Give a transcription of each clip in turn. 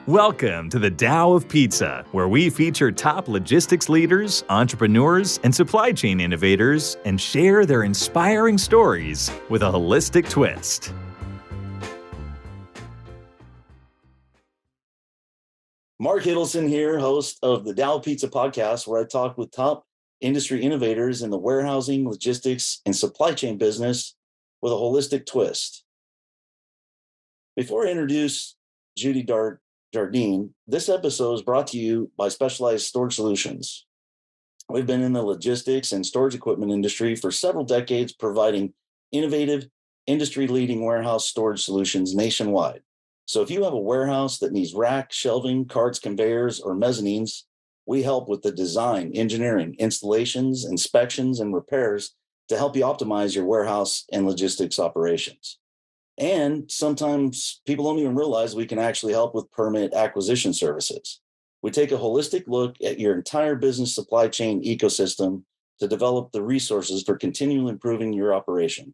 Welcome to the Tao of Pizza, where we feature top logistics leaders, entrepreneurs, and supply chain innovators and share their inspiring stories with a holistic twist. Mark Hiddleson here, host of the Tao Pizza podcast, where I talk with top industry innovators in the warehousing, logistics, and supply chain business with a holistic twist. Before I introduce Judy Jardine, this episode is brought to you by Specialized Storage Solutions. We've been in the logistics and storage equipment industry for several decades, providing innovative, industry-leading warehouse storage solutions nationwide. So if you have a warehouse that needs rack, shelving, carts, conveyors, or mezzanines, we help with the design, engineering, installations, inspections, and repairs to help you optimize your warehouse and logistics operations. And sometimes people don't even realize we can actually help with permit acquisition services. We take a holistic look at your entire business supply chain ecosystem to develop the resources for continually improving your operation.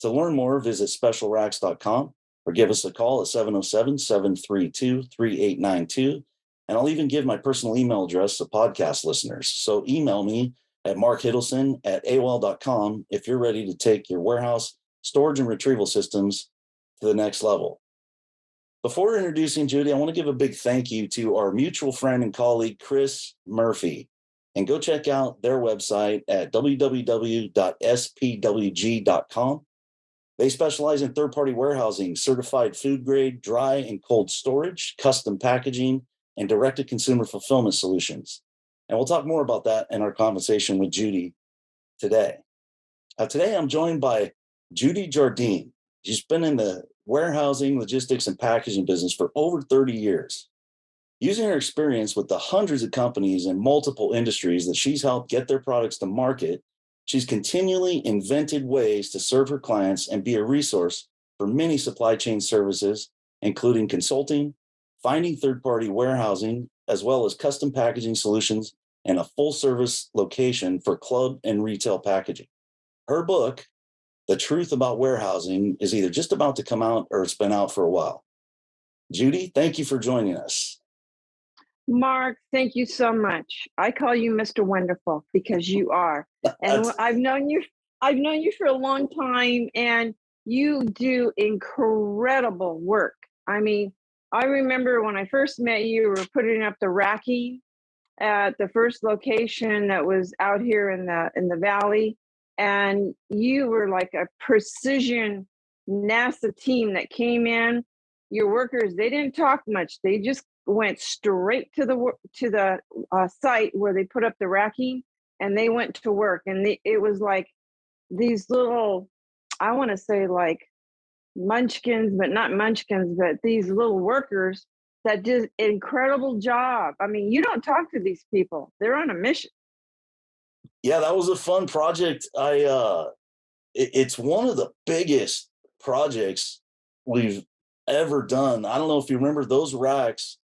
To learn more, visit specialracks.com or give us a call at 707-732-3892. And I'll even give my personal email address to podcast listeners. So email me at markhiddleson@aol.com if you're ready to take your warehouse, storage, and retrieval systems to the next level. Before introducing Judy, I want to give a big thank you to our mutual friend and colleague, Chris Murphy. And go check out their website at www.spwg.com. They specialize in third-party warehousing, certified food grade, dry and cold storage, custom packaging, and direct-to-consumer fulfillment solutions. And we'll talk more about that in our conversation with Judy today. Today, I'm joined by Judy Jardine. She's been in the warehousing, logistics, and packaging business for over 30 years. Using her experience with the hundreds of companies in multiple industries that she's helped get their products to market, she's continually invented ways to serve her clients and be a resource for many supply chain services, including consulting, finding third-party warehousing, as well as custom packaging solutions and a full-service location for club and retail packaging. Her book, The Truth About Warehousing, is either just about to come out or it's been out for a while. Judy, thank you for joining us. Mark, thank you so much. I call you Mr. Wonderful because you are. And I've known you for a long time, and you do incredible work. I mean, I remember when I first met you, you were putting up the racking at the first location that was out here in the valley. And you were like a precision NASA team that came in. Your workers, they didn't talk much. They just went straight to the site where they put up the racking, and they went to work. And it was like these little, I want to say like munchkins, but not munchkins, but these little workers that did an incredible job. I mean, you don't talk to these people. They're on a mission. Yeah, that was a fun project. It's one of the biggest projects we've ever done. I don't know if you remember, those racks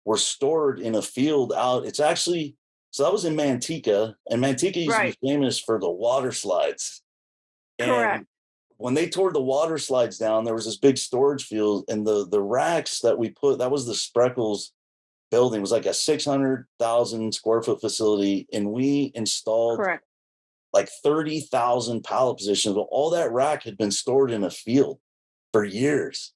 were stored in a field out. It's actually, so that was in Manteca, and Manteca used to be famous for the water slides. Correct. And when they tore the water slides down, there was this big storage field, and the racks that we put, that was the Spreckles building. It was like a 600,000 square foot facility, and we installed like 30,000 pallet positions. But all that rack had been stored in a field for years.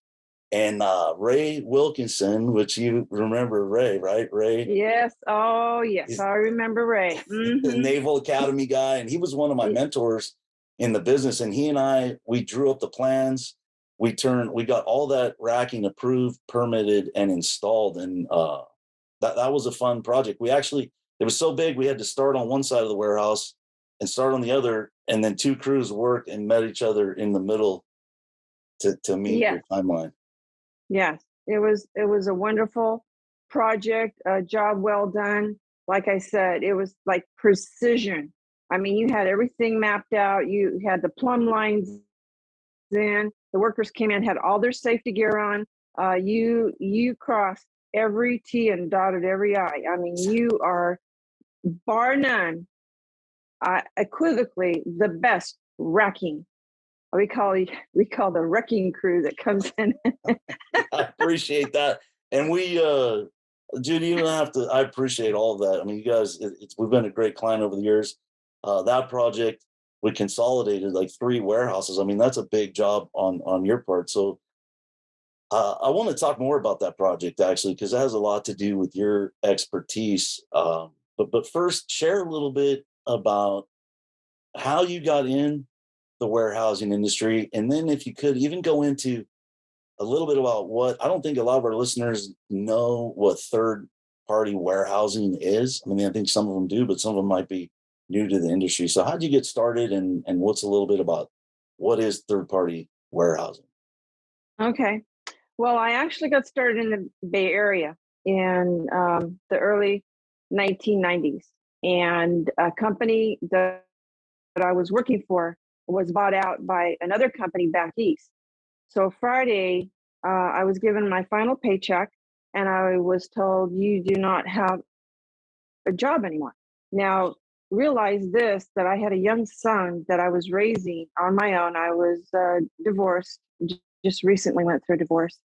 And Ray Wilkinson, which you remember Ray, right? Ray? Yes. Oh, yes. I remember Ray. Mm-hmm. The Naval Academy guy. And he was one of my mentors in the business. And he and I, we drew up the plans. We got all that racking approved, permitted, and installed. And that was a fun project. It was so big, we had to start on one side of the warehouse and start on the other. And then two crews worked and met each other in the middle to meet your timeline. Yes, it was a wonderful project, a job well done. Like I said, it was like precision. I mean, you had everything mapped out. You had the plumb lines in. The workers came in, had all their safety gear on. You crossed every T and dotted every I. I mean, you are, bar none, equivocally the best racking we call the wrecking crew that comes in. I appreciate that. And we Judy, you don't have to. I appreciate all of that. I mean, you guys, we've been a great client over the years. That project, we consolidated like 3 warehouses. I mean, that's a big job on your part. So I want to talk more about that project actually, because it has a lot to do with your expertise. But first, share a little bit about how you got in the warehousing industry, and then if you could even go into a little bit about what I don't think a lot of our listeners know what third party warehousing is. I mean, I think some of them do, but some of them might be new to the industry. So how did you get started, and what's a little bit about what is third party warehousing? Okay. Well, I actually got started in the Bay Area in the early 1990s. And a company that I was working for was bought out by another company back east. So Friday, I was given my final paycheck, and I was told, you do not have a job anymore. Now, realize this, that I had a young son that I was raising on my own. I was divorced, just recently went through a divorce.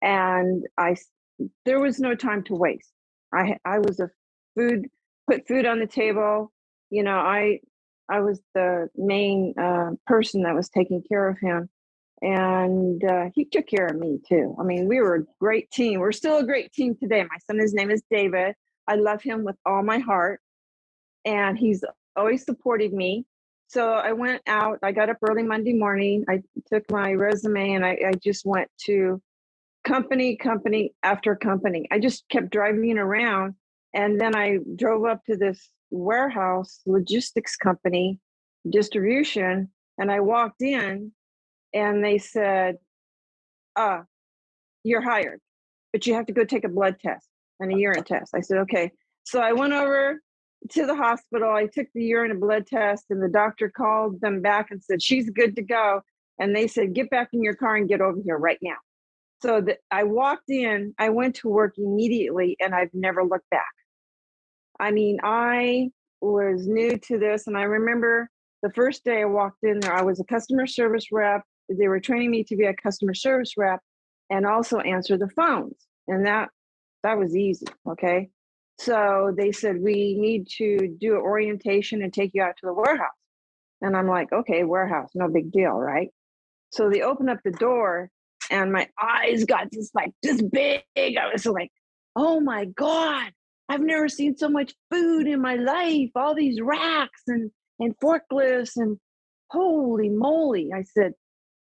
And there was no time to waste. I was put food on the table. You know, I was the main person that was taking care of him, and he took care of me too. I mean, we were a great team. We're still a great team today. My son, his name is David. I love him with all my heart, and he's always supported me. So I went out. I got up early Monday morning. I took my resume, and I just went to company after company. I just kept driving around, and then I drove up to this warehouse logistics company, distribution, and I walked in, and they said, you're hired, but you have to go take a blood test and a urine test. I said, okay. So I went over to the hospital. I took the urine and blood test, and the doctor called them back and said, she's good to go. And they said, get back in your car and get over here right now. So I walked in, I went to work immediately, and I've never looked back. I mean, I was new to this, and I remember the first day I walked in there, I was a customer service rep. They were training me to be a customer service rep and also answer the phones. And that was easy, okay? So they said, we need to do an orientation and take you out to the warehouse. And I'm like, okay, warehouse, no big deal, right? So they opened up the door, and my eyes got just like this big. I was like, oh my God, I've never seen so much food in my life. All these racks and forklifts, and holy moly. I said,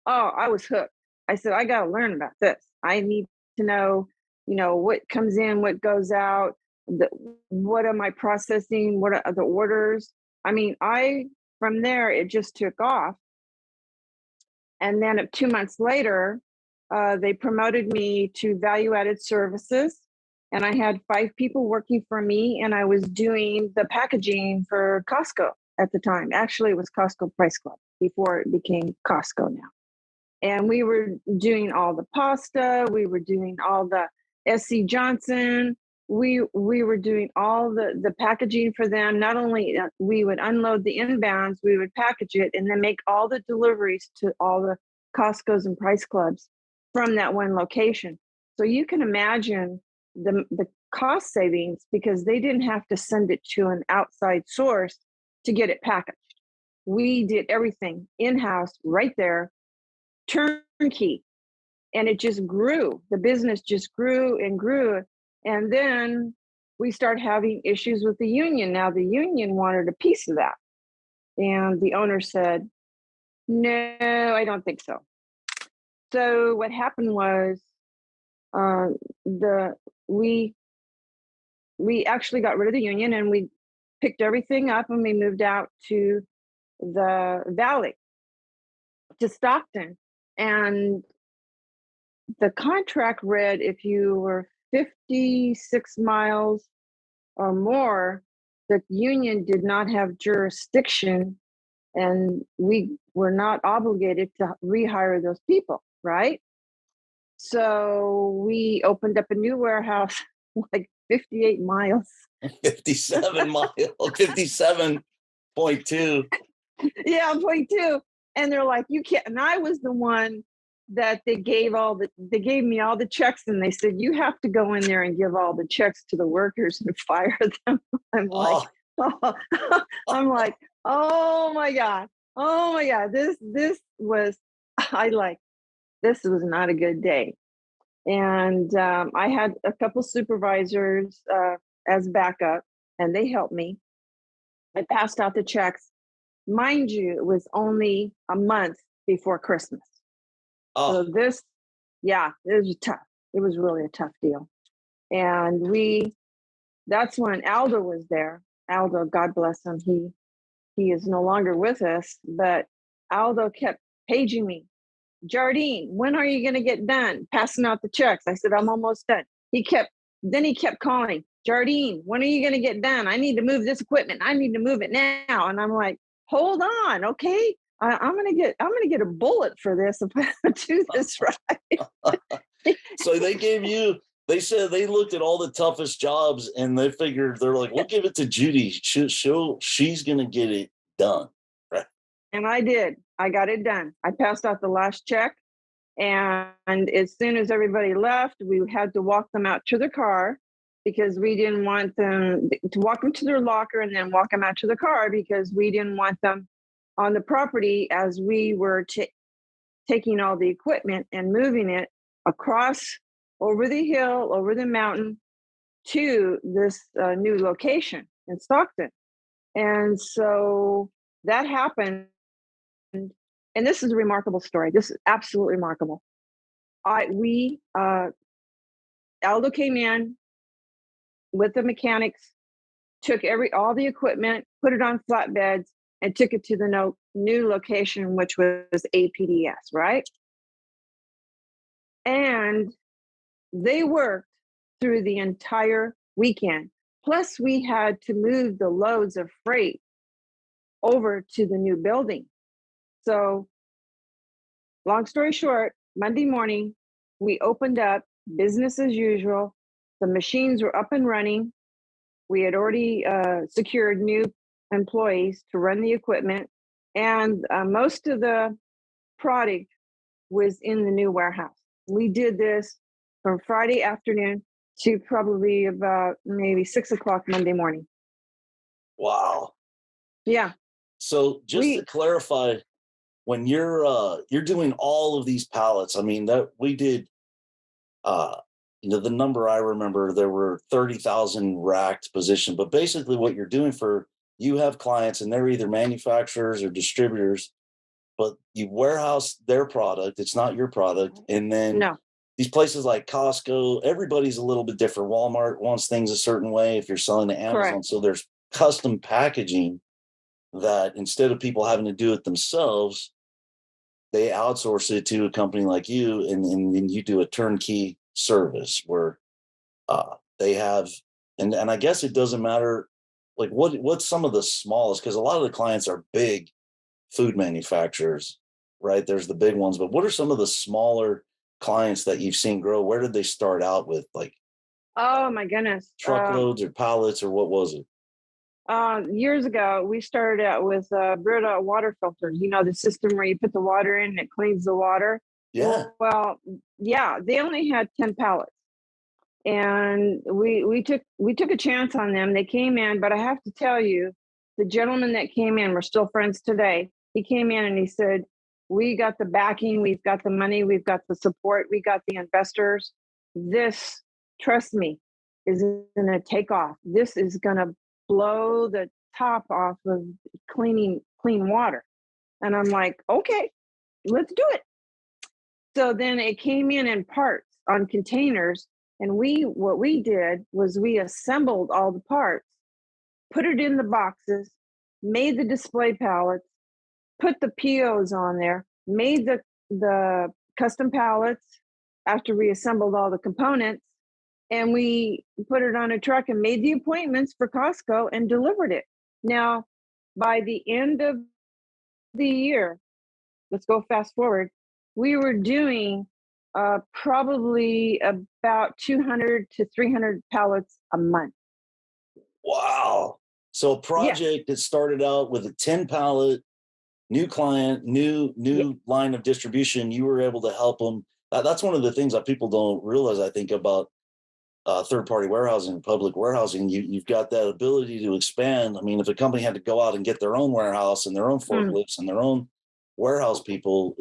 oh, I was hooked. I said, I got to learn about this. I need to know, what comes in, what goes out, what am I processing, what are the orders. I mean, from there, it just took off. And then 2 months later, they promoted me to value-added services. And I had 5 people working for me, and I was doing the packaging for Costco at the time. Actually, it was Costco Price Club before it became Costco now. And we were doing all the pasta. We were doing all the SC Johnson. We were doing all the packaging for them. Not only we would unload the inbounds, we would package it and then make all the deliveries to all the Costco's and Price Clubs from that one location. So you can imagine the cost savings, because they didn't have to send it to an outside source to get it packaged. We did everything in-house right there, turnkey, and it just grew. The business just grew and grew. And then we started having issues with the union. Now the union wanted a piece of that. And the owner said, no, I don't think so. So what happened was we actually got rid of the union, and we picked everything up, and we moved out to the valley, to Stockton. And the contract read, if you were 56 miles or more, the union did not have jurisdiction, and we were not obligated to rehire those people, right? So we opened up a new warehouse like 58 miles. 57 miles, 57.2. Yeah, 0.2. And they're like, you can't. And I was the one that they gave me all the checks, and they said, you have to go in there and give all the checks to the workers and fire them. I'm like, Oh, oh, I'm like, oh my God. Oh my God. This was, this was not a good day. And I had a couple supervisors as backup, and they helped me. I passed out the checks. Mind you, it was only a month before Christmas. So oh, yeah, it was tough. It was really a tough deal. And that's when Aldo was there. Aldo, God bless him. He is no longer with us, but Aldo kept paging me. Jardine, when are you going to get done passing out the checks? I said, I'm almost done. He kept calling, Jardine, when are you going to get done? I need to move this equipment. I need to move it now. And I'm like, hold on. Okay. I'm going to get a bullet for this if I don't do this right. so they said they looked at all the toughest jobs and they figured they're like, we'll give it to Judy. She's going to get it done. Right. And I did. I got it done. I passed out the last check. And as soon as everybody left, we had to walk them out to their car because we didn't want them to walk them to their locker and then walk them out to the car because we didn't want them on the property as we were taking all the equipment and moving it across over the hill, over the mountain to this new location in Stockton. And so that happened. And this is a remarkable story. This is absolutely remarkable. Aldo came in with the mechanics, took all the equipment, put it on flatbeds, and took it to the new location, which was APDS, right? And they worked through the entire weekend. Plus, we had to move the loads of freight over to the new building. So, long story short, Monday morning, we opened up business as usual. The machines were up and running. We had already secured new employees to run the equipment, and most of the product was in the new warehouse. We did this from Friday afternoon to probably about maybe 6 o'clock Monday morning. Wow. Yeah. So just to clarify, when you're doing all of these pallets, I mean that we did, the number I remember, there were 30,000 racked positions, but basically what you're doing you have clients and they're either manufacturers or distributors, but you warehouse their product. It's not your product. And then these places like Costco, everybody's a little bit different. Walmart wants things a certain way if you're selling to Amazon. Correct. So there's custom packaging that instead of people having to do it themselves, they outsource it to a company like you, and then you do a turnkey service where they have, and I guess it doesn't matter, like what's some of the smallest, because a lot of the clients are big food manufacturers, right? There's the big ones, but what are some of the smaller clients that you've seen grow? Where did they start out with, like, oh my goodness, truckloads or pallets, or what was it? Years ago, we started out with Brita water filters. You know, the system where you put the water in and it cleans the water. Yeah. Well, yeah, they only had 10 pallets. And we took a chance on them. They came in, but I have to tell you, the gentleman that came in, we're still friends today. He came in and he said, we got the backing, we've got the money, we've got the support, we got the investors. This, trust me, is going to take off. This is going to blow the top off of clean water. And I'm like, okay, let's do it. So then it came in parts on containers. And what we did was we assembled all the parts, put it in the boxes, made the display pallets, put the POs on there, made the custom pallets after we assembled all the components, and we put it on a truck and made the appointments for Costco and delivered it. Now, by the end of the year, let's go fast forward, we were doing probably about 200 to 300 pallets a month. Wow. So a project that started out with a 10 pallet new client, new line of distribution, you were able to help them. That's one of the things that people don't realize, I think, about third-party warehousing, public warehousing. You've got that ability to expand. I mean, if a company had to go out and get their own warehouse and their own forklifts and their own warehouse people,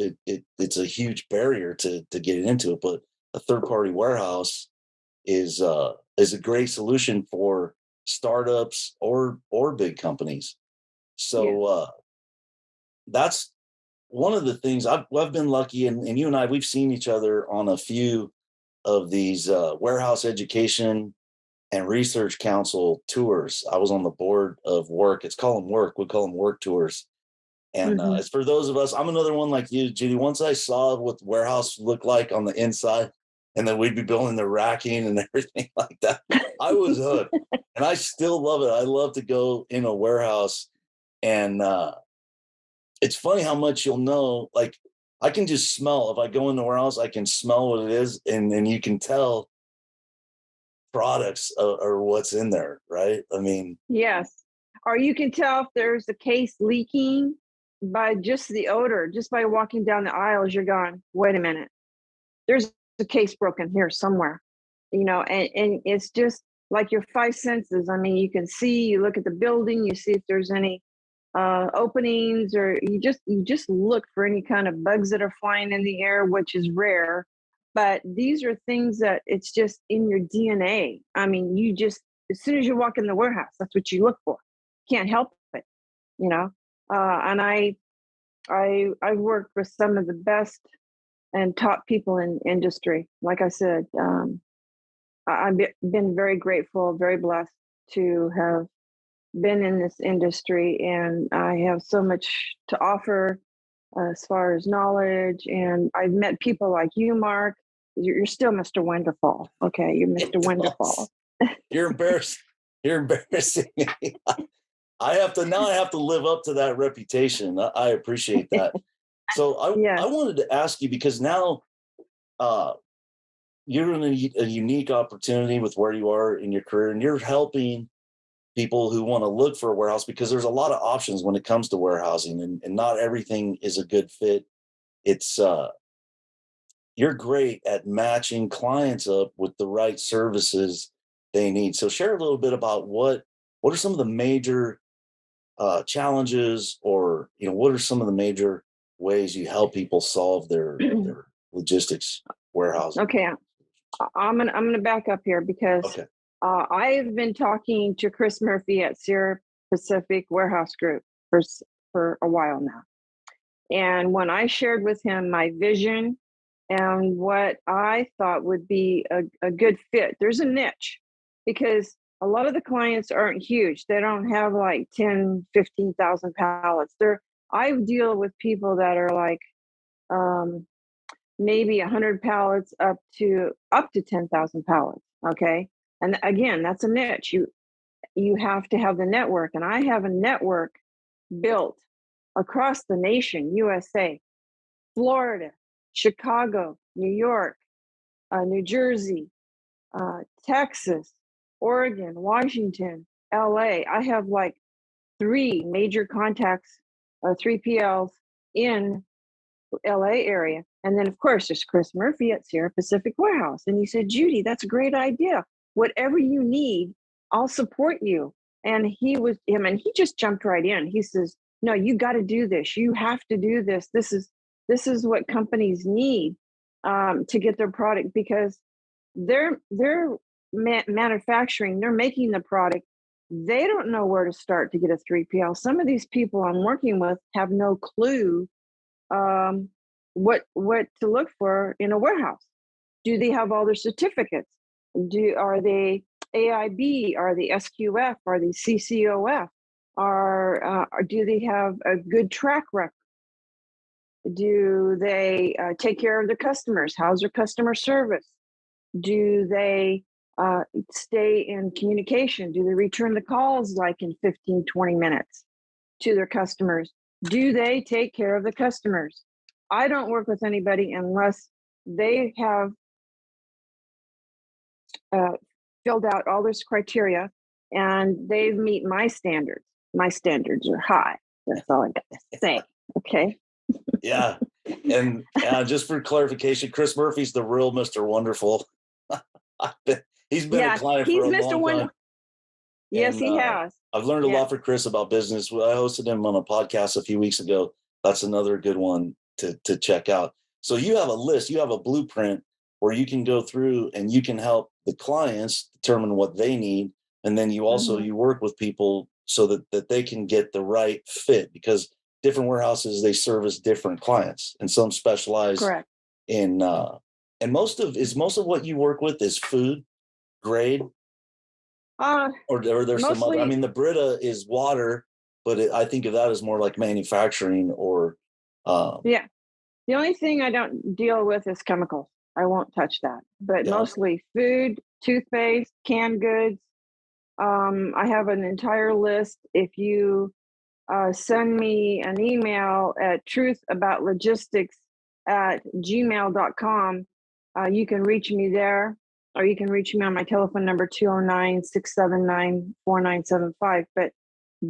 it's a huge barrier to get into it. But a third-party warehouse is a great solution for startups or big companies. So that's one of the things I've been lucky, and you and I, we've seen each other on a few of these warehouse education and research council tours. I was on the board of work. It's called them work. We call them work tours. And it's for those of us, I'm another one like you, Judy. Once I saw what the warehouse looked like on the inside, and then we'd be building the racking and everything like that, I was hooked. And I still love it. I love to go in a warehouse, and it's funny how much you'll know. Like, I can just smell, if I go in the warehouse, I can smell what it is, and you can tell products or what's in there, right? I mean, yes. Or you can tell if there's a case leaking by just the odor, just by walking down the aisles. You're going, wait a minute, there's a case broken here somewhere, and it's just like your five senses. I mean, you can see, you look at the building, you see if there's any openings, or you just look for any kind of bugs that are flying in the air, which is rare. But these are things that it's just in your DNA. I mean, you just, as soon as you walk in the warehouse, that's what you look for. Can't help it, and I've worked with some of the best and top people in industry. Like I said, I've been very grateful, very blessed to have been in this industry, and I have so much to offer as far as knowledge. And I've met people like you, Mark. You're still Mr. Wonderful. Okay, you're Mr. Wonderful. You're embarrassing. You're embarrassing me. I have to live up to that reputation. I appreciate that. So I wanted to ask you, because now you're in a unique opportunity with where you are in your career, and you're helping people who want to look for a warehouse, because there's a lot of options when it comes to warehousing, and not everything is a good fit. It's you're great at matching clients up with the right services they need. So share a little bit about what are some of the major challenges, or what are some of the major ways you help people solve their logistics warehousing. Okay, I'm gonna back up here, because I've been talking to Chris Murphy at Sierra Pacific Warehouse Group for a while now. And when I shared with him my vision and what I thought would be a good fit, there's a niche, because a lot of the clients aren't huge. They don't have like 10, 15,000 pallets. I deal with people that are like maybe 100 pallets up to 10,000 pallets. Okay. And again, that's a niche. You have to have the network. And I have a network built across the nation, USA, Florida, Chicago, New York, New Jersey, Texas, Oregon, Washington, LA. I have like 3 major contacts, 3PLs in LA area. And then of course there's Chris Murphy at Sierra Pacific Warehouse. And he said, Judy, that's a great idea. Whatever you need, I'll support you. And he just jumped right in. He says, no, you got to do this. You have to do this. This is what companies need to get their product, because they're manufacturing, they're making the product. They don't know where to start to get a 3PL. Some of these people I'm working with have no clue what to look for in a warehouse. Do they have all their certificates? Are they AIB? Are they SQF? Are they CCOF? Do they have a good track record? Do they take care of their customers? How's their customer service? Do they stay in communication? Do they return the calls like in 15, 20 minutes to their customers? Do they take care of the customers? I don't work with anybody unless they have filled out all this criteria and they meet my standards. My standards are high. That's all I got to say. Okay. Yeah. And just for clarification, Chris Murphy's the real Mr. Wonderful. He's been a Yeah, client he's for a Mr. long time. Wonderful. Yes, And he has. I've learned a Yeah. lot from Chris about business. I hosted him on a podcast a few weeks ago. That's another good one to check out. So you have a list, you have a blueprint where you can go through and you can help the clients determine what they need. And then you also, you work with people so that they can get the right fit, because different warehouses, they service different clients, and some specialize Correct. in, and most of what you work with is food grade, or there's some other. I Mostly, mean, the Brita is water, but I think of that as more like manufacturing or. yeah. The only thing I don't deal with is chemicals. I won't touch that. But Yeah. mostly food, toothpaste, canned goods. I have an entire list. If you send me an email at truthaboutlogistics@gmail.com, you can reach me there, or you can reach me on my telephone number 209-679-4975. But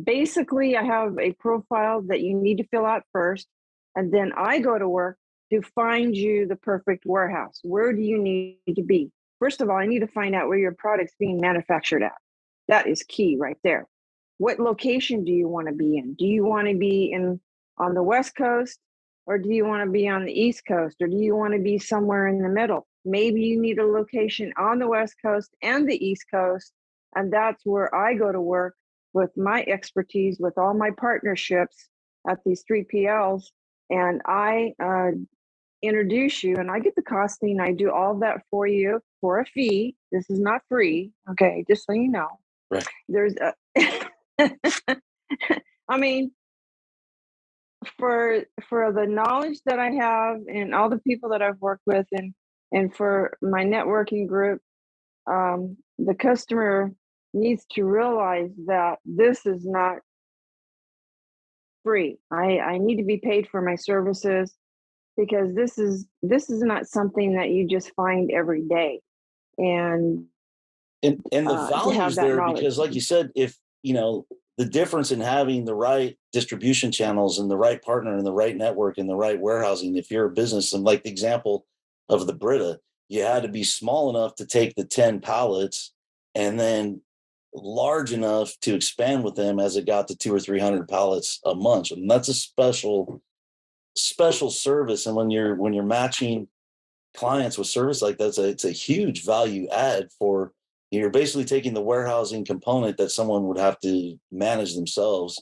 basically, I have a profile that you need to fill out first, and then I go to work to find you the perfect warehouse. Where do you need to be? First of all, I need to find out where your product's being manufactured at. That is key right there. What location do you want to be in? Do you want to be on the West Coast, or do you want to be on the East Coast, or do you want to be somewhere in the middle? Maybe you need a location on the West Coast and the East Coast, and that's where I go to work with my expertise, with all my partnerships at these 3PLs, and I introduce you, and I get the costing. I do all that for you for a fee. This is not free, okay? Just so you know. Right. There's a I mean, for the knowledge that I have and all the people that I've worked with, and for my networking group, the customer needs to realize that this is not free. I need to be paid for my services, because this is not something that you just find every day. And And the to value have is that there knowledge. because, like you said, if the difference in having the right distribution channels and the right partner and the right network and the right warehousing, if you're a business, and like the example of the Brita, you had to be small enough to take the 10 pallets and then large enough to expand with them as it got to 200 or 300 pallets a month. And that's a special service. And when you're matching clients with service like that, it's a huge value add. For you're basically taking the warehousing component that someone would have to manage themselves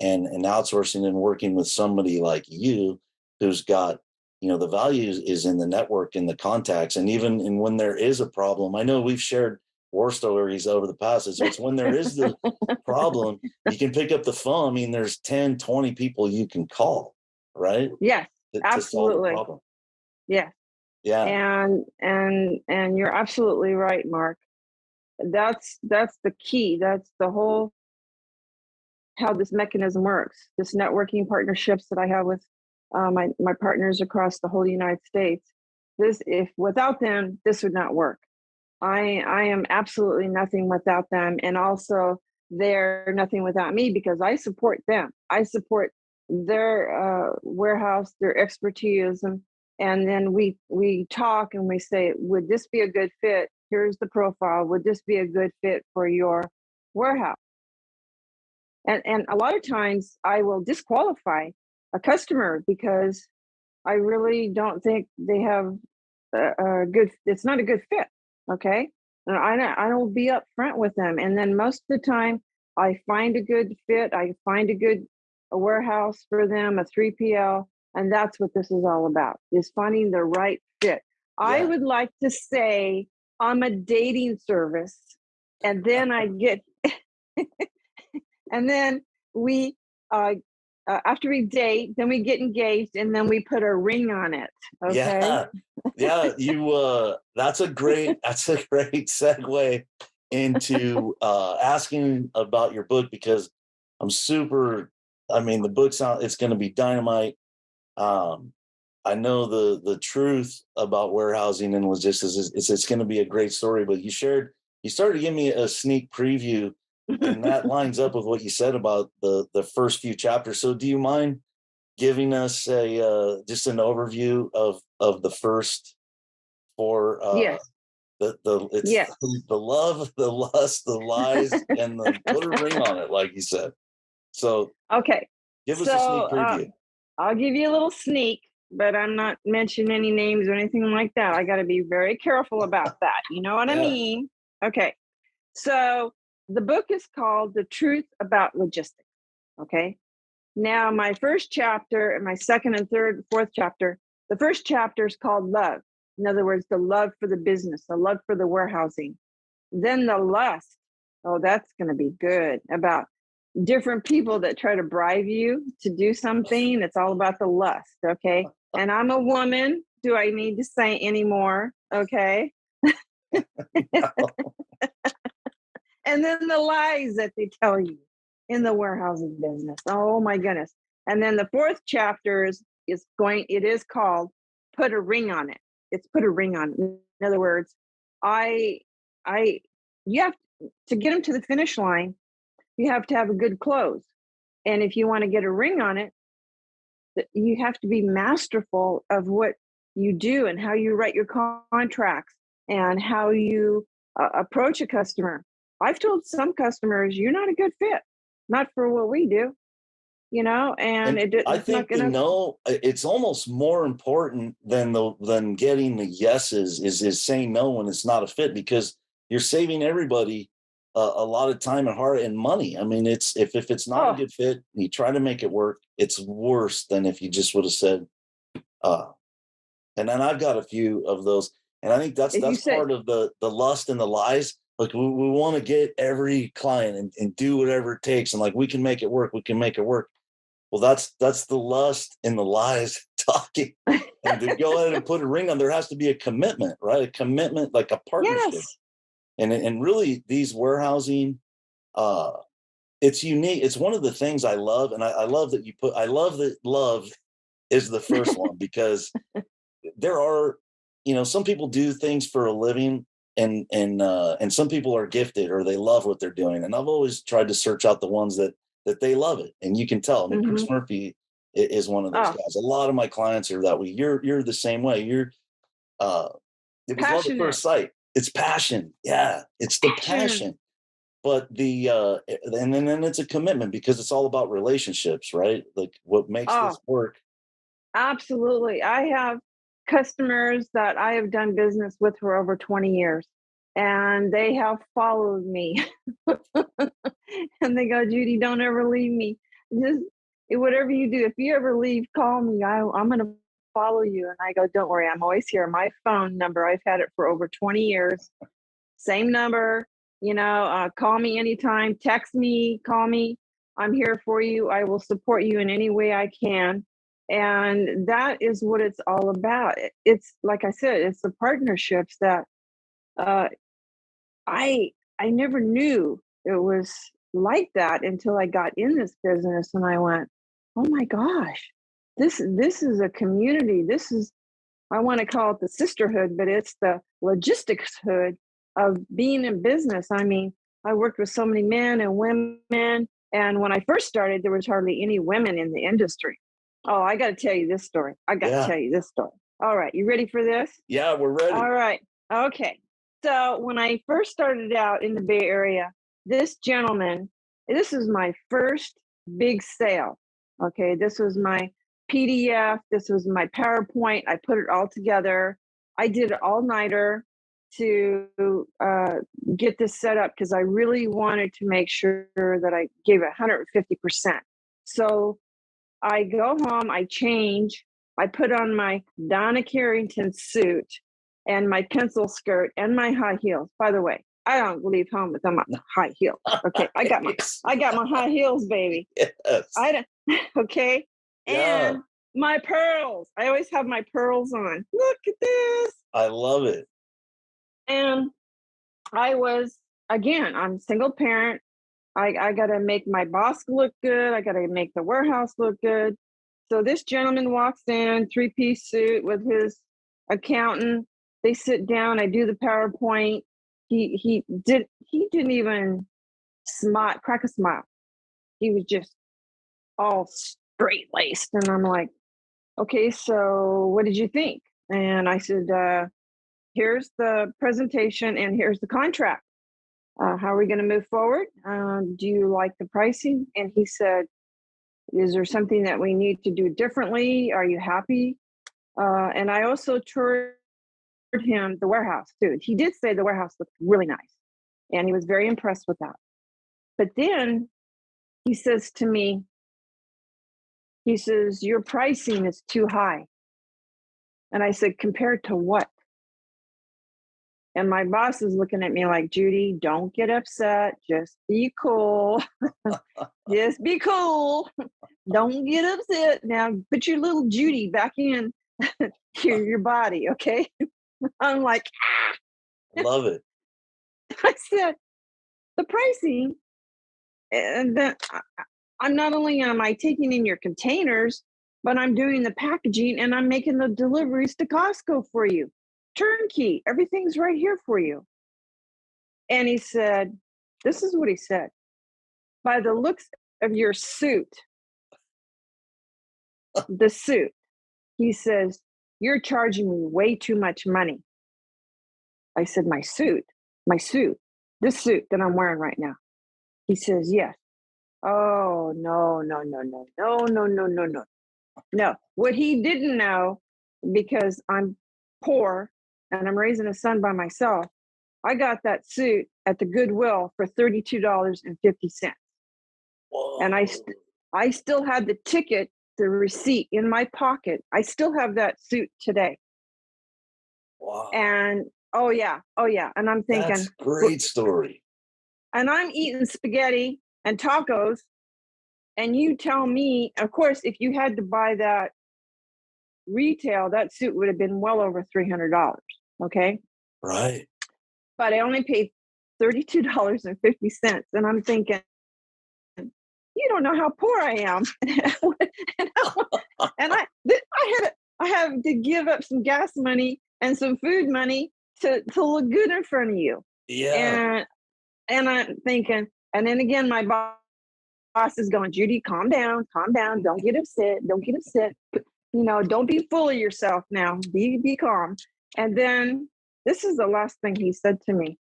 and outsourcing and working with somebody like you who's got, the value is in the network and the contacts. And even and when there is a problem, I know we've shared war stories over the past. It's when there is the problem, you can pick up the phone. I mean, there's 10, 20 people you can call, right? Yes, To solve the absolutely. problem. Yeah. Yeah. And you're absolutely right, Mark. That's the key. That's the whole how this mechanism works. This networking partnerships that I have with my partners across the whole United States. If without them, this would not work. I am absolutely nothing without them, and also they're nothing without me, because I support them. I support their warehouse, their expertise, and then we talk and we say, would this be a good fit? Here's the profile. Would this be a good fit for your warehouse? And a lot of times I will disqualify a customer because I really don't think they have a good. It's not a good fit. Okay, and I will be upfront with them, and then most of the time I find a good fit. I find a warehouse for them, a 3PL, and that's what this is all about: is finding the right fit. Yeah. I would like to say I'm a dating service, and then I get. And then we, after we date, then we get engaged, and then we put a ring on it. Okay. Yeah. That's a great segue into asking about your book, because the book it's going to be dynamite. I know the truth about warehousing and logistics it's going to be a great story, but you started to give me a sneak preview, and that lines up with what you said about the first few chapters. So do you mind giving us a just an overview of the first four Yes. it's Yes. the love, the lust, the lies, and the put a ring on it, like you said. So Okay. give us a sneak So preview. I'll give you a little sneak, but I'm not mentioning any names or anything like that. I got to be very careful about that. You know what I Yeah. mean? Okay. So the book is called The Truth About Logistics. Okay. Now, my first chapter and my second and third, fourth chapter, the first chapter is called Love. In other words, the love for the business, the love for the warehousing. Then the lust. Oh, that's going to be good, about different people that try to bribe you to do something. It's all about the lust. Okay. And I'm a woman. Do I need to say any more? Okay. And then the lies that they tell you in the warehousing business. Oh my goodness. And then the fourth chapter it is called Put a Ring on It. It's put a ring on it. In other words, I you have to get them to the finish line, you have to have a good close. And if you want to get a ring on it, you have to be masterful of what you do and how you write your contracts and how you approach a customer. I've told some customers, you're not a good fit, not for what we do, and And I it's not think the going to. no, it's almost more important than getting the yeses is saying no when it's not a fit, because you're saving everybody a lot of time and heart and money. I mean, it's if it's not a Oh, good fit, you try to make it work. It's worse than if you just would have said, uh, and then I've got a few of those, and I think if you that's say, part of the lust and the lies. Like we want to get every client and do whatever it takes, and like we can make it work. We can make it work. Well, that's the lust and the lies talking. And to go ahead and put a ring on, there has to be a commitment, right? A commitment, like a partnership. yes, And really, these warehousing, uh, it's unique. It's one of the things I love, and I love that you put. I love that love is the first one, because there are, some people do things for a living, and some people are gifted or they love what they're doing. And I've always tried to search out the ones that they love it, and you can tell. I mean, hmm Chris Murphy is one of those oh, guys. A lot of my clients are that way. You're the same way. Uh, it was love at passionate, first sight. It's passion. Yeah, it's the passion. passion. But and then it's a commitment, because it's all about relationships, right? Like what makes Oh, this work. absolutely. I have customers that I have done business with for over 20 years, and they have followed me. And they go, Judy, don't ever leave me. Just whatever you do, if you ever leave, call me. I'm going to follow you. And I go, don't worry, I'm always here. My phone number, I've had it for over 20 years. Same number, call me anytime, text me, call me. I'm here for you. I will support you in any way I can. And that is what it's all about. It's like I said, it's the partnerships that uh, I I never knew it was like that until I got in this business, and I went, "Oh my gosh, this is a community. This is, I want to call it the sisterhood, but it's the logistics hood of being in business." I mean, I worked with so many men and women, and when I first started, there was hardly any women in the industry. Oh, I got to tell you this story. I got to Yeah, tell you this story. All right, you ready for this? yeah, we're All ready. right. Okay. So when I first started out in the Bay Area, this gentleman, this was my first big sale. Okay. This was my PDF. This was my PowerPoint. I put it all together. I did an all nighter to get this set up because I really wanted to make sure that I gave it 150%. So I go home, I change, I put on my Donna Carrington suit and my pencil skirt and my high heels. By the way, I don't leave home without my high heels. Okay, Nice. I got my high heels, baby. Yes. I don't. Okay, Yeah, and my pearls. I always have my pearls on. Look at this. I love it. And I was, again, I'm a single parent. I got to make my boss look good. I got to make the warehouse look good. So this gentleman walks in, three-piece suit with his accountant. They sit down. I do the PowerPoint. He didn't even smile, crack a smile. He was just all straight laced. And I'm like, okay, so what did you think? And I said, here's the presentation and here's the contract. How are we going to move forward? Do you like the pricing? And he said, is there something that we need to do differently? Are you happy? And I also toured him the warehouse too. He did say the warehouse looked really nice, and he was very impressed with that. But then he says to me, he says, your pricing is too high. And I said, compared to what? And my boss is looking at me like, Judy, don't get upset. Just be cool. Just be cool. Don't get upset. Now put your little Judy back in your body, okay? I'm like, Love it. I said, the pricing, and then I'm not only am I taking in your containers, but I'm doing the packaging and I'm making the deliveries to Costco for you. Turnkey, everything's right here for you. And he said, this is what he said. By the looks of your suit, the suit, he says, you're charging me way too much money. I said, my suit, this suit that I'm wearing right now. He says, yes. Oh, no. No, what he didn't know, because I'm poor and I'm raising a son by myself, I got that suit at the Goodwill for $32.50. Whoa. And I still had the ticket, the receipt in my pocket. I still have that suit today. Wow. And oh yeah. And I'm thinking, that's a great story. And I'm eating spaghetti and tacos. And you tell me, of course, if you had to buy that retail, that suit would have been well over $300. Okay. Right. But I only paid $32.50. And I'm thinking, you don't know how poor I am. And I have to give up some gas money and some food money to look good in front of you. Yeah. And I'm thinking, and then again, my boss is going, Judy, calm down. Don't get upset. Don't be full of yourself now. Be calm. And then this is the last thing he said to me.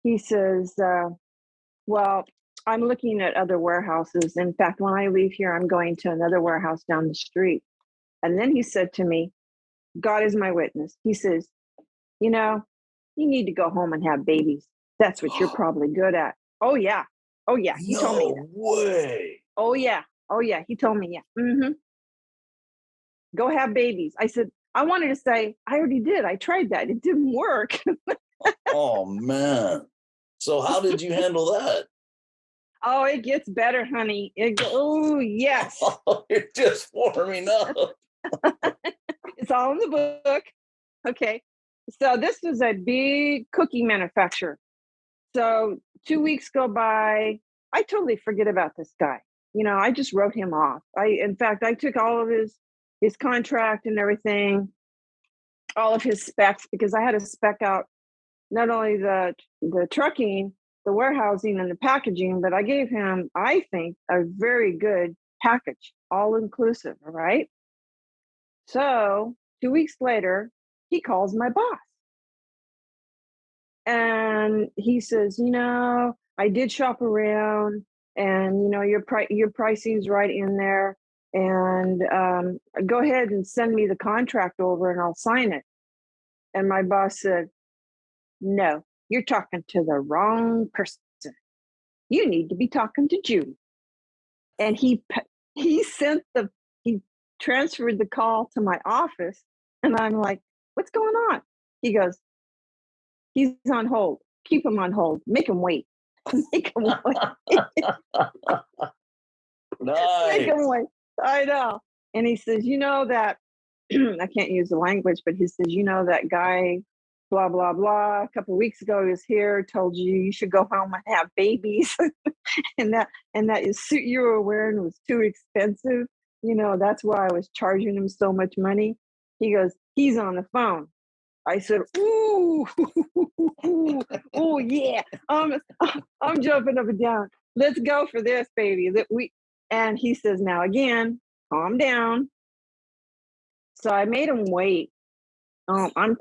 He says, well, I'm looking at other warehouses. In fact, when I leave here, I'm going to another warehouse down the street. And then he said to me, God is my witness. He says, you need to go home and have babies. That's what you're probably good at. Oh, yeah. He told me that. No way. Oh, yeah. He told me, yeah. Mm-hmm. Go have babies. I said, I wanted to say, I already did. I tried that. It didn't work. Oh, man. So how did you handle that? Oh, it gets better, honey. Oh, yes. Oh, you're just warming up. It's all in the book. Okay. So this was a big cookie manufacturer. So 2 weeks go by. I totally forget about this guy. I just wrote him off. In fact, I took all of his contract and everything, all of his specs, because I had to spec out not only the trucking, the warehousing, and the packaging, but I gave him, I think, a very good package, all inclusive. All right. So 2 weeks later, he calls my boss. And he says, I did shop around, and your pricing's right in there, and go ahead and send me the contract over and I'll sign it. And my boss said, no, you're talking to the wrong person. You need to be talking to Judy. And he transferred the call to my office, and I'm like, what's going on? He goes, he's on hold. Keep him on hold. Make him wait. Make him wait. Nice. Make him wait. I know. And he says, that, I can't use the language, but he says, that guy, blah, blah, blah, a couple of weeks ago he was here, told you should go home and have babies. and that suit you were wearing was too expensive. That's why I was charging him so much money. He goes, he's on the phone. I said, ooh, yeah. I'm jumping up and down. Let's go for this, baby. And he says, now again, calm down. So I made him wait. I'm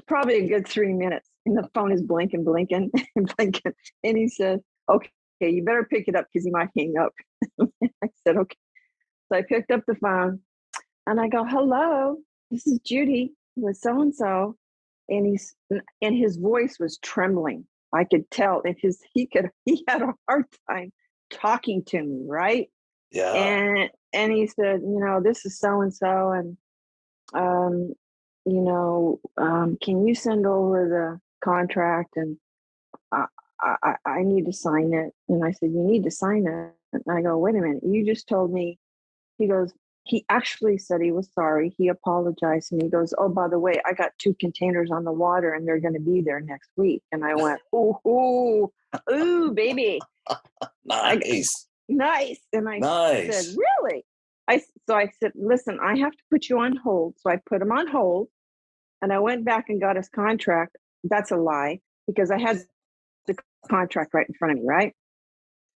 probably a good 3 minutes. And the phone is blinking, blinking, and blinking. And he says, okay, you better pick it up because he might hang up. I said, okay. So I picked up the phone and I go, hello, this is Judy with so-and-so. And his voice was trembling. I could tell. And he had a hard time talking to me, right? Yeah. And he said, this is so-and-so. And, can you send over the contract? And I need to sign it. And I said, you need to sign it. And I go, wait a minute, you just told me. He goes, he actually said he was sorry. He apologized. And he goes, oh, by the way, I got 2 containers on the water and they're going to be there next week. And I went, ooh, baby. Nice. Nice. And I Nice. said, really? So I said, listen, I have to put you on hold. So I put him on hold and I went back and got his contract. That's a lie because I had the contract right in front of me, right?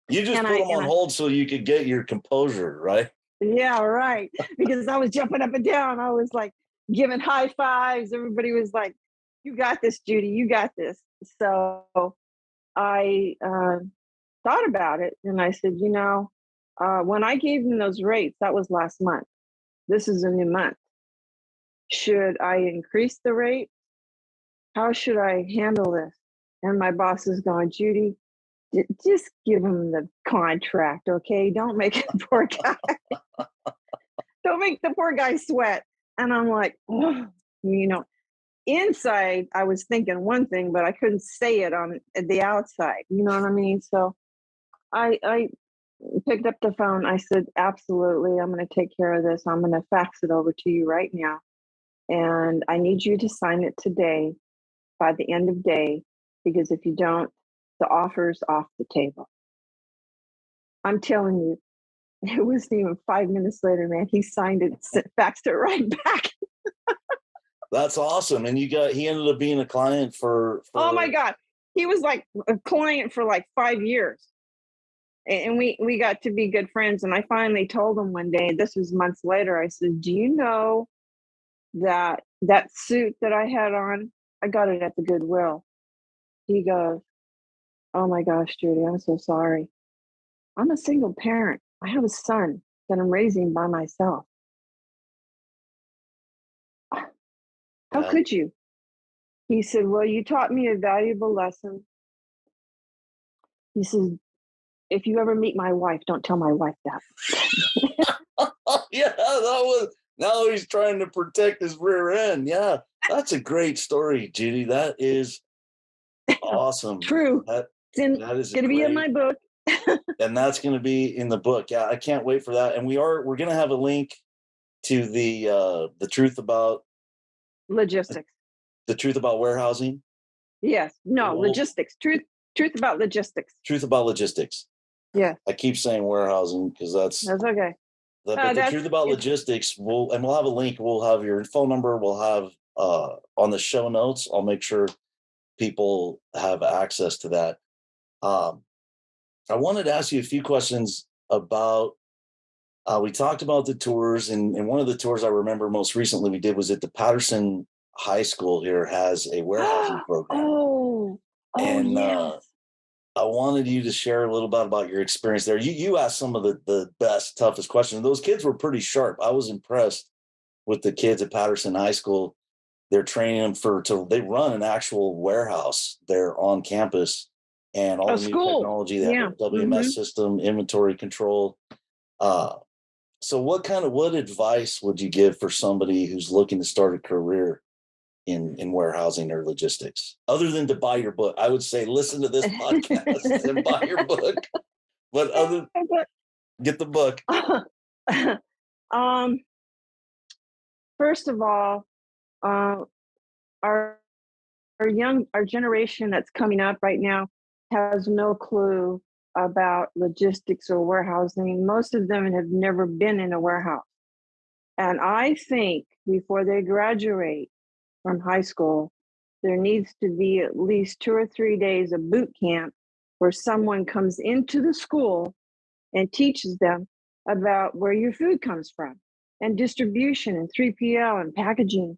You just put him on hold so you could get your composure, right? Yeah, right. Because I was jumping up and down. I was like giving high fives. Everybody was like, you got this, Judy, you got this. So I thought about it and I said, when I gave them those rates, that was last month. This is a new month. Should I increase the rate? How should I handle this? And my boss is going, Judy, just give him the contract, okay? Don't make the poor guy. Don't make the poor guy sweat. And I'm like, inside I was thinking one thing, but I couldn't say it on the outside. You know what I mean? So I picked up the phone. I said, absolutely, I'm going to take care of this. I'm going to fax it over to you right now. And I need you to sign it today by the end of day, because if you don't, the offer's off the table. I'm telling you, it wasn't even 5 minutes later, man. He signed it, faxed it right back. That's awesome. And he ended up being a client for Oh my God. He was like a client for like 5 years. And we got to be good friends. And I finally told him one day, this was months later, I said, do you know that suit that I had on, I got it at the Goodwill? He goes, oh my gosh, Judy, I'm so sorry. I'm a single parent. I have a son that I'm raising by myself. How could you? He said, well, you taught me a valuable lesson. He says, if you ever meet my wife, don't tell my wife that. Yeah, now he's trying to protect his rear end. Yeah, that's a great story, Judy. That is awesome. True. That is going to be in my book. And that's going to be in the book. Yeah, I can't wait for that. And we're going to have a link to the truth about logistics. The truth about warehousing. Yes. No, logistics. Truth about logistics. Truth about logistics. Yeah. I keep saying warehousing because that's okay. But the truth about logistics, we'll have a link. We'll have your phone number. We'll have on the show notes. I'll make sure people have access to that. I wanted to ask you a few questions about. We talked about the tours, and one of the tours I remember most recently we did was at the Patterson High School here has a warehousing program. And yes. I wanted you to share a little bit about your experience there. You asked some of the best, toughest questions. Those kids were pretty sharp. I was impressed with the kids at Patterson High School. They're training them they run an actual warehouse there on campus, and all the new technology. They have a WMS system, inventory control. So what advice would you give for somebody who's looking to start a career in warehousing or logistics, other than to buy your book? I would say listen to this podcast and buy your book. But get the book. First of all, our generation that's coming up right now has no clue about logistics or warehousing. Most of them have never been in a warehouse. And I think before they graduate from high school, there needs to be at least 2 or 3 days of boot camp where someone comes into the school and teaches them about where your food comes from and distribution and 3PL and packaging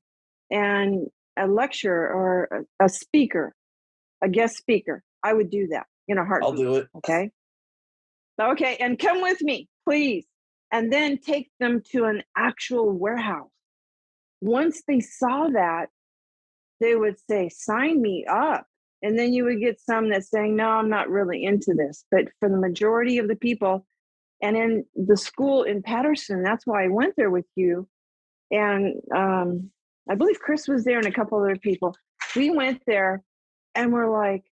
and a lecturer or a speaker, a guest speaker. I would do that in a heartbeat. I'll do it. Okay. Okay. And come with me, please. And then take them to an actual warehouse. Once they saw that, they would say, sign me up. And then you would get some that's saying, no, I'm not really into this. But for the majority of the people, and in the school in Patterson, that's why I went there with you. And I believe Chris was there and a couple other people. We went there and we're like,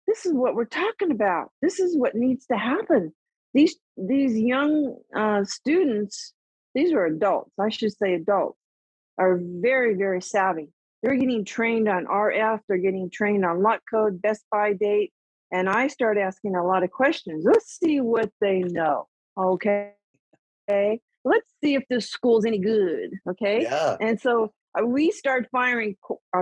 this is what we're talking about. This is what needs to happen. These young students, these are adults, I should say adults, are very, very savvy. They're getting trained on RF. They're getting trained on lot code, best by date. And I start asking a lot of questions. Let's see what they know. Okay. Let's see if this school's any good. Okay. Yeah. And so we start firing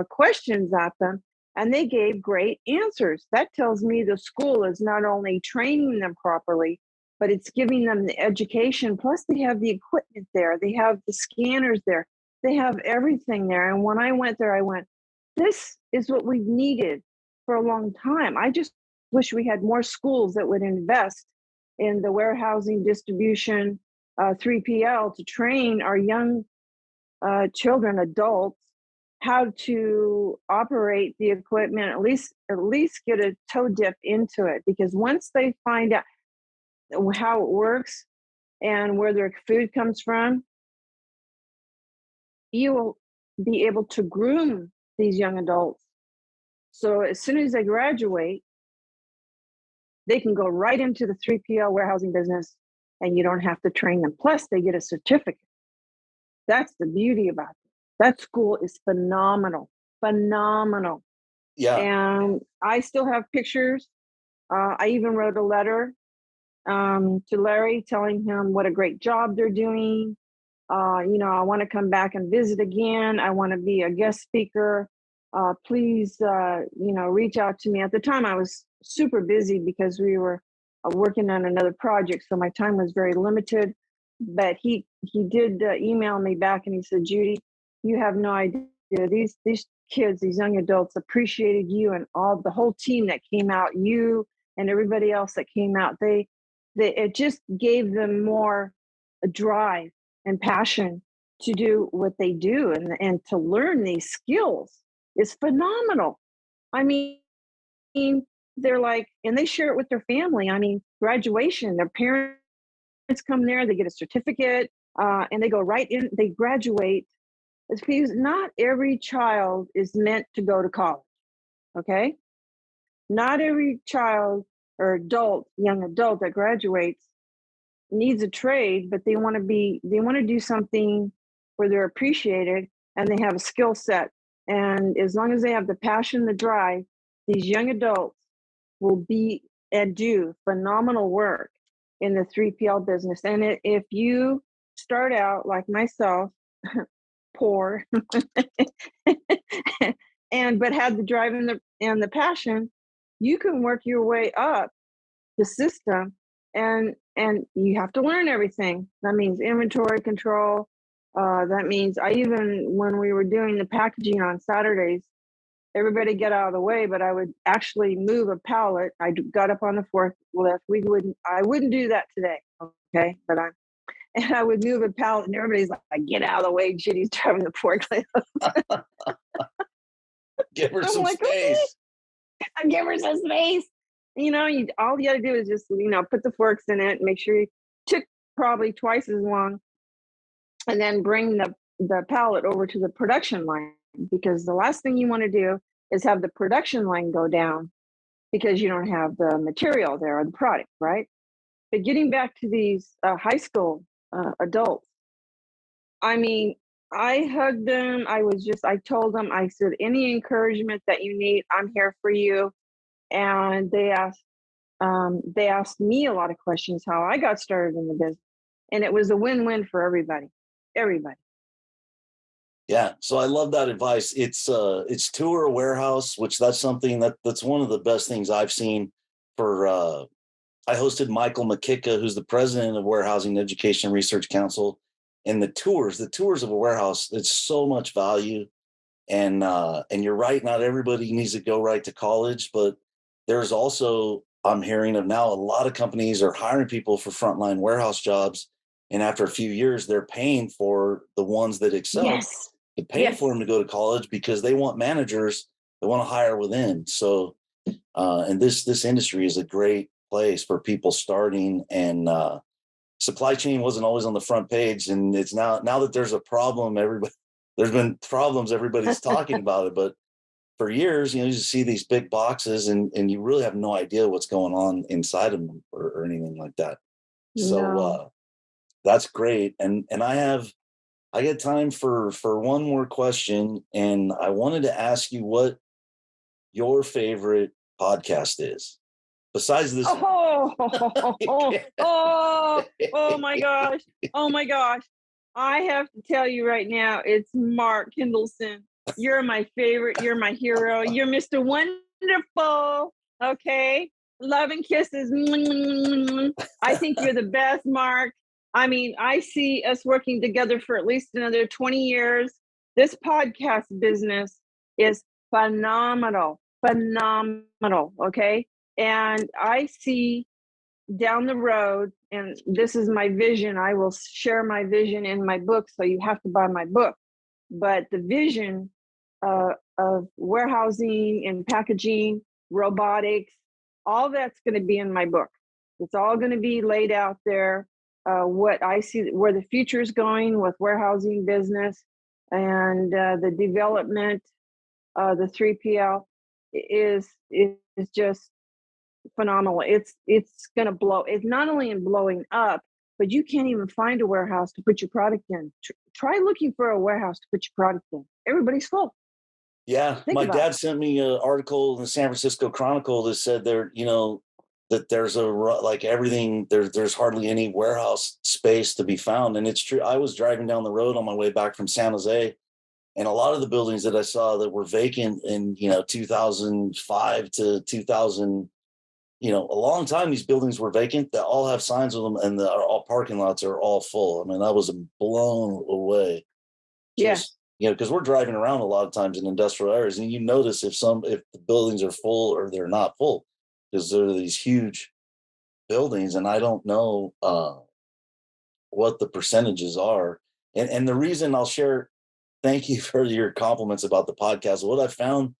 questions at them, and they gave great answers. That tells me the school is not only training them properly, but it's giving them the education. Plus, they have the equipment there. They have the scanners there. They have everything there. And when I went there, I went, this is what we've needed for a long time. I just wish we had more schools that would invest in the warehousing, distribution, 3PL to train our young children, adults, how to operate the equipment, at least get a toe dip into it. Because once they find out how it works and where their food comes from, you will be able to groom these young adults. So as soon as they graduate, they can go right into the 3PL warehousing business and you don't have to train them. Plus, they get a certificate. That's the beauty about it. That school is phenomenal, phenomenal. Yeah. And I still have pictures. I even wrote a letter to Larry telling him what a great job they're doing. I want to come back and visit again. I want to be a guest speaker. Please, reach out to me. At the time, I was super busy because we were working on another project, so my time was very limited. But he did email me back, and he said, Judy, you have no idea. These kids, these young adults appreciated you and the whole team that came out, you and everybody else that came out. It just gave them more drive and passion to do what they do and to learn these skills is phenomenal. I mean, they're like, and they share it with their family. I mean, graduation, their parents come there, they get a certificate, and they go right in, they graduate. It's because not every child is meant to go to college, okay? Not every child or young adult that graduates needs a trade, but they want to do something where they're appreciated and they have a skill set. And as long as they have the passion, the drive, these young adults will be and do phenomenal work in the 3PL business. And if you start out like myself, poor, but had the drive and the passion, you can work your way up the system, and you have to learn everything. That means inventory control. That means when we were doing the packaging on Saturdays, everybody get out of the way, but I would actually move a pallet. I got up on the forklift. I wouldn't do that today. Okay. And I would move a pallet and everybody's like, get out of the way. Judy's driving the forklift. Give her some space. Okay. I give her some space. All you got to do is just, put the forks in it, make sure you took probably twice as long, and then bring the pallet over to the production line, because the last thing you want to do is have the production line go down because you don't have the material there or the product, right? But getting back to these high school adults, I mean, I hugged them. I told them, I said, any encouragement that you need, I'm here for you. And they asked me a lot of questions, how I got started in the business. And it was a win-win for everybody. Yeah. So I love that advice. It's tour a warehouse, which that's something that's one of the best things I've seen for I hosted Michael McKicka, who's the president of Warehousing Education Research Council, and the tours of a warehouse. It's so much value. And you're right, not everybody needs to go right to college, but there's also, I'm hearing of now, a lot of companies are hiring people for frontline warehouse jobs. And after a few years, they're paying for the ones that excel. Yes. They're paying for Yes. them to go to college because they want managers that want to hire within. So, and this industry is a great place for people starting. And supply chain wasn't always on the front page, and it's now that there's a problem, there's been problems, everybody's talking about it. But for years, you just see these big boxes, and you really have no idea what's going on inside of them or anything like that. So No. that's great. And I get time for one more question, and I wanted to ask you what your favorite podcast is besides this. Oh, oh my gosh. Oh my gosh. I have to tell you right now, it's Mark Hiddleson. You're my favorite. You're my hero. You're Mr. Wonderful. Okay. Love and kisses. I think you're the best, Mark. I mean, I see us working together for at least another 20 years. This podcast business is phenomenal. Phenomenal. Okay. And I see down the road, and this is my vision. I will share my vision in my book, so you have to buy my book. But the vision of warehousing and packaging, robotics, all that's going to be in my book. It's all going to be laid out there. What I see, where the future is going with warehousing business, and the development, the 3PL is just phenomenal. It's going to blow. It's not only in blowing up, but you can't even find a warehouse to put your product in. Try looking for a warehouse to put your product in. Everybody's full. Yeah, Think my about dad it. sent me an article in the San Francisco Chronicle that said that there's like everything there's hardly any warehouse space to be found, and it's true. I was driving down the road on my way back from San Jose, and a lot of the buildings that I saw that were vacant in 2005 to 2000, a long time, these buildings were vacant. They all have signs on them, and all parking lots are all full. I mean, I was blown away. Yeah. Just because we're driving around a lot of times in industrial areas, and you notice if the buildings are full or they're not full, because there are these huge buildings, and I don't know what the percentages are. And the reason I'll share, thank you for your compliments about the podcast. What I found,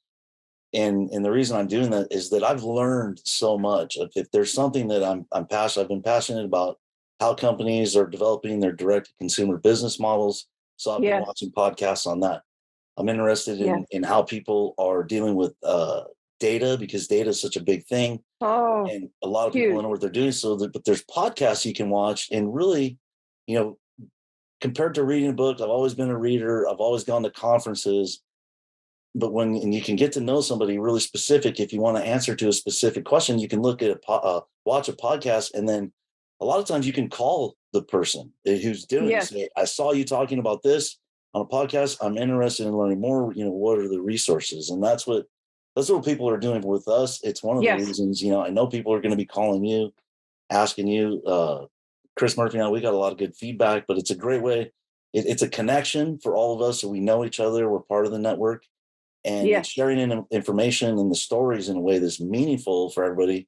and the reason I'm doing that, is that I've learned so much. If there's something that I've been passionate about, how companies are developing their direct to consumer business models. So I've been Yes. watching podcasts on that. I'm interested Yes. in how people are dealing with data, because data is such a big thing, Oh, and a lot of people don't huge. know what they're doing. But there's podcasts you can watch, and really, you know, compared to reading a book, I've always been a reader. I've always gone to conferences, but and you can get to know somebody really specific. If you want to answer to a specific question, you can look at watch a podcast, and then a lot of times you can call the person who's doing it and Yes. say, I saw you talking about this on a podcast. I'm interested in learning more. What are the resources? And that's what people are doing with us. It's one of the Yes. reasons, I know people are going to be calling you, asking you, Chris Murphy. Now, we got a lot of good feedback, but it's a great way. It's a connection for all of us. So we know each other. We're part of the network, and it's Yes. sharing information and the stories in a way that's meaningful for everybody.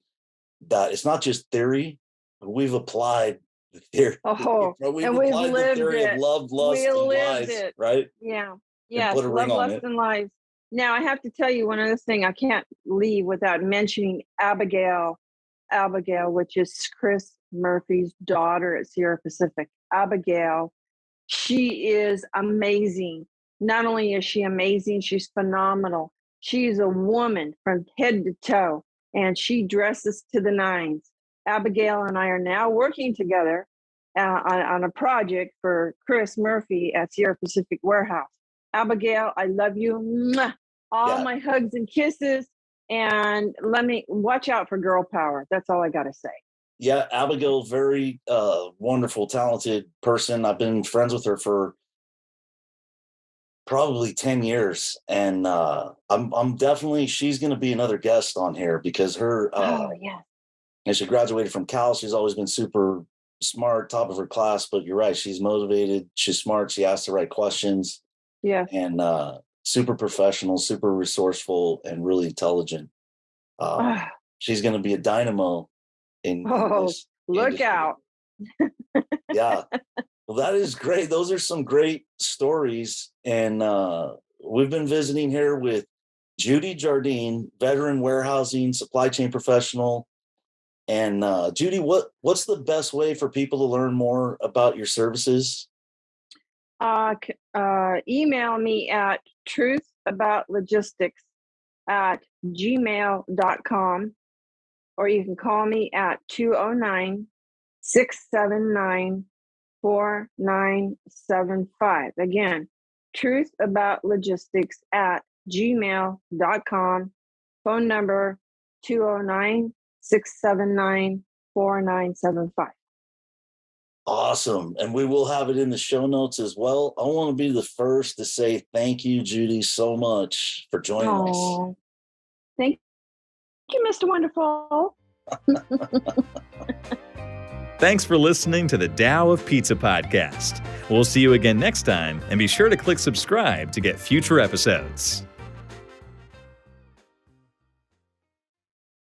That it's not just theory. We've applied the theory. Oh, We've and we've applied the lived theory of it. love, We lust, and lived lies, it. right? Yeah. And Yes. put a ring Love, on lust, it. and lies. Now, I have to tell you one other thing. I can't leave without mentioning Abigail, which is Chris Murphy's daughter at Sierra Pacific. Abigail, she is amazing. Not only is she amazing, she's phenomenal. She's a woman from head to toe, and she dresses to the nines. Abigail and I are now working together on a project for Chris Murphy at Sierra Pacific Warehouse. Abigail, I love you. Mwah. All Yeah. my hugs and kisses. And let me watch out for girl power. That's all I got to say. Yeah, Abigail, very wonderful, talented person. I've been friends with her for probably 10 years, and I'm definitely, she's going to be another guest on here, because her Oh, yeah. And she graduated from Cal. She's always been super smart, top of her class, but you're right. She's motivated. She's smart. She asks the right questions. Yeah. And super professional, super resourceful, and really intelligent. She's going to be a dynamo in this look industry. out. Yeah. Well, that is great. Those are some great stories. And we've been visiting here with Judy Jardine, veteran warehousing, supply chain professional. And Judy, what's the best way for people to learn more about your services? Email me at truthaboutlogistics@gmail.com, or you can call me at 209-679-4975. Again, truthaboutlogistics@gmail.com. Phone number 209-679-4975. Awesome. And we will have it in the show notes as well. I want to be the first to say thank you, Judy, so much for joining us. Thank you, Mr. Wonderful. Thanks for listening to the Tao of Pizza podcast. We'll see you again next time, and be sure to click subscribe to get future episodes.